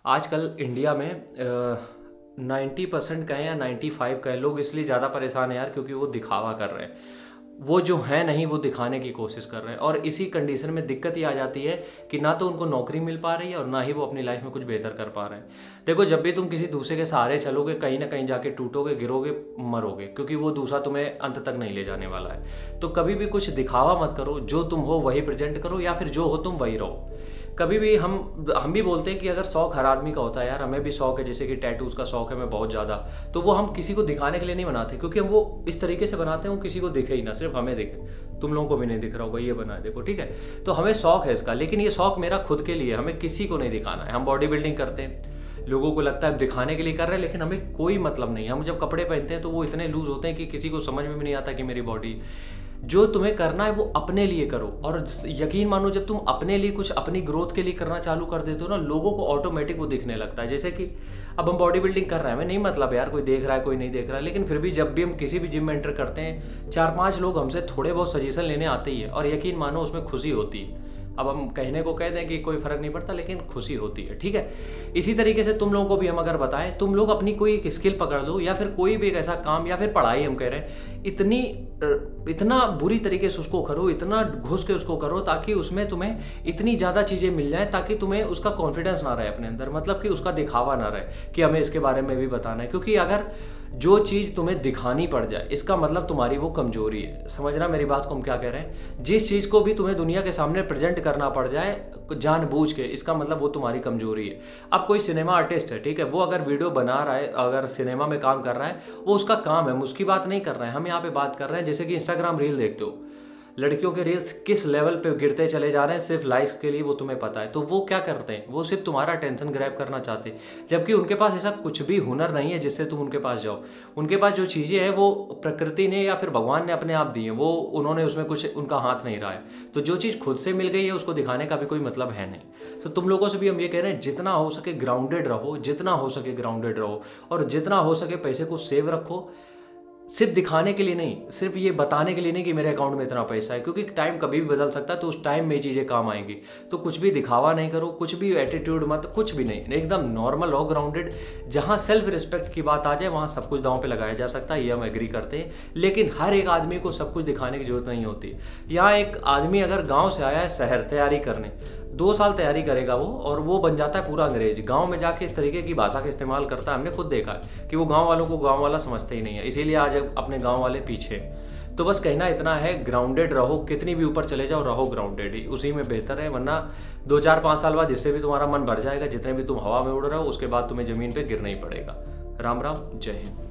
आजकल इंडिया में 90% कहें या 95 कहें, लोग इसलिए ज़्यादा परेशान हैं यार क्योंकि वो दिखावा कर रहे हैं। वो जो है नहीं वो दिखाने की कोशिश कर रहे हैं, और इसी कंडीशन में दिक्कत ये आ जाती है कि ना तो उनको नौकरी मिल पा रही है और ना ही वो अपनी लाइफ में कुछ बेहतर कर पा रहे हैं। देखो, जब भी तुम किसी दूसरे के सहारे चलोगे कहीं ना कहीं जाके टूटोगे, गिरोगे, मरोगे, क्योंकि वो दूसरा तुम्हें अंत तक नहीं ले जाने वाला है। तो कभी भी कुछ दिखावा मत करो, जो तुम हो वही प्रेजेंट करो, या फिर जो हो तुम वही रहो। कभी भी हम भी बोलते हैं कि अगर शौक हर आदमी का होता है यार, हमें भी शौक है, जैसे कि टैटूज़ का शौक है मैं बहुत ज़्यादा, तो वो हम किसी को दिखाने के लिए नहीं बनाते, क्योंकि हम वो इस तरीके से बनाते हैं वो किसी को दिखे ही ना, सिर्फ हमें दिखे। तुम लोगों को भी नहीं दिख रहा होगा, ये बना है देखो, ठीक है। तो हमें शौक है इसका, लेकिन ये शौक मेरा खुद के लिए, हमें किसी को नहीं दिखाना है। हम बॉडी बिल्डिंग करते हैं, लोगों को लगता है हम दिखाने के लिए कर रहे हैं, लेकिन हमें कोई मतलब नहीं। हम जब कपड़े पहनते हैं तो वो इतने लूज होते हैं कि किसी को समझ में भी नहीं आता कि मेरी बॉडी। जो तुम्हें करना है वो अपने लिए करो, और यकीन मानो जब तुम अपने लिए कुछ अपनी ग्रोथ के लिए करना चालू कर देते हो ना, लोगों को ऑटोमेटिक वो दिखने लगता है। जैसे कि अब हम बॉडी बिल्डिंग कर रहे हैं, हमें नहीं मतलब यार कोई देख रहा है कोई नहीं देख रहा है, लेकिन फिर भी जब भी हम किसी भी जिम में एंटर करते हैं 4-5 लोग हमसे थोड़े बहुत सजेशन लेने आते ही है, और यकीन मानो उसमें खुशी होती है। अब हम कहने को कह दें कि कोई फर्क नहीं पड़ता, लेकिन खुशी होती है, ठीक है। इसी तरीके से तुम लोगों को भी हम अगर बताएं, तुम लोग अपनी कोई एक स्किल पकड़ लो, या फिर कोई भी एक ऐसा काम, या फिर पढ़ाई हम कह रहे हैं, इतना बुरी तरीके से उसको करो, इतना घुस के उसको करो ताकि उसमें तुम्हें इतनी ज़्यादा चीज़ें मिल जाएं ताकि तुम्हें उसका कॉन्फिडेंस ना रहे अपने अंदर, मतलब कि उसका दिखावा ना रहे कि हमें इसके बारे में भी बताना है। क्योंकि अगर जो चीज़ तुम्हें दिखानी पड़ जाए, इसका मतलब तुम्हारी वो कमजोरी है। समझना मेरी बात को हम क्या कह रहे हैं। जिस चीज़ को भी तुम्हें दुनिया के सामने प्रेजेंट करना पड़ जाए जानबूझ के, इसका मतलब वो तुम्हारी कमजोरी है। अब कोई सिनेमा आर्टिस्ट है, ठीक है, वो अगर वीडियो बना रहा है, अगर सिनेमा में काम कर रहा है, वो उसका काम है, हम उसकी बात नहीं कर रहे हैं। हम यहाँ पे बात कर रहे हैं, जैसे कि इंस्टाग्राम रील देखते हो, लड़कियों के रील्स किस लेवल पे गिरते चले जा रहे हैं सिर्फ लाइक्स के लिए, वो तुम्हें पता है। तो वो क्या करते हैं, वो सिर्फ तुम्हारा अटेंशन ग्रैब करना चाहते हैं, जबकि उनके पास ऐसा कुछ भी हुनर नहीं है जिससे तुम उनके पास जाओ। उनके पास जो चीज़ें हैं वो प्रकृति ने या फिर भगवान ने अपने आप दी है, वो उन्होंने उसमें कुछ उनका हाथ नहीं रहा है। तो जो चीज़ खुद से मिल गई है उसको दिखाने का भी कोई मतलब है नहीं। तो तुम लोगों से भी हम ये कह रहे हैं, जितना हो सके ग्राउंडेड रहो, जितना हो सके ग्राउंडेड रहो, और जितना हो सके पैसे को सेव रखो। सिर्फ दिखाने के लिए नहीं, सिर्फ ये बताने के लिए नहीं कि मेरे अकाउंट में इतना पैसा है, क्योंकि टाइम कभी भी बदल सकता है, तो उस टाइम में ये चीज़ें काम आएंगी। तो कुछ भी दिखावा नहीं करो, कुछ भी एटीट्यूड मत, कुछ भी नहीं, एकदम नॉर्मल हो, ग्राउंडेड। जहाँ सेल्फ रिस्पेक्ट की बात आ जाए वहाँ सब कुछ दांव पे लगाया जा सकता है, ये हम एग्री करते हैं। लेकिन हर एक आदमी को सब कुछ दिखाने की जरूरत नहीं होती। यहाँ एक आदमी अगर गाँव से आया है शहर तैयारी करने, 2 साल तैयारी करेगा वो, और वो बन जाता है पूरा अंग्रेज। गांव में जाके इस तरीके की भाषा का इस्तेमाल करता है, हमने खुद देखा है कि वो गांव वालों को गांव वाला समझते ही नहीं है, इसीलिए आज अपने गांव वाले पीछे। तो बस कहना इतना है, ग्राउंडेड रहो, कितनी भी ऊपर चले जाओ रहो ग्राउंडेड ही, उसी में बेहतर है। वरना 2-4-5 साल बाद इससे भी तुम्हारा मन भर जाएगा, जितने भी तुम हवा में उड़ रहे हो उसके बाद तुम्हें जमीन पर गिरना ही पड़ेगा। राम राम, जय हिंद।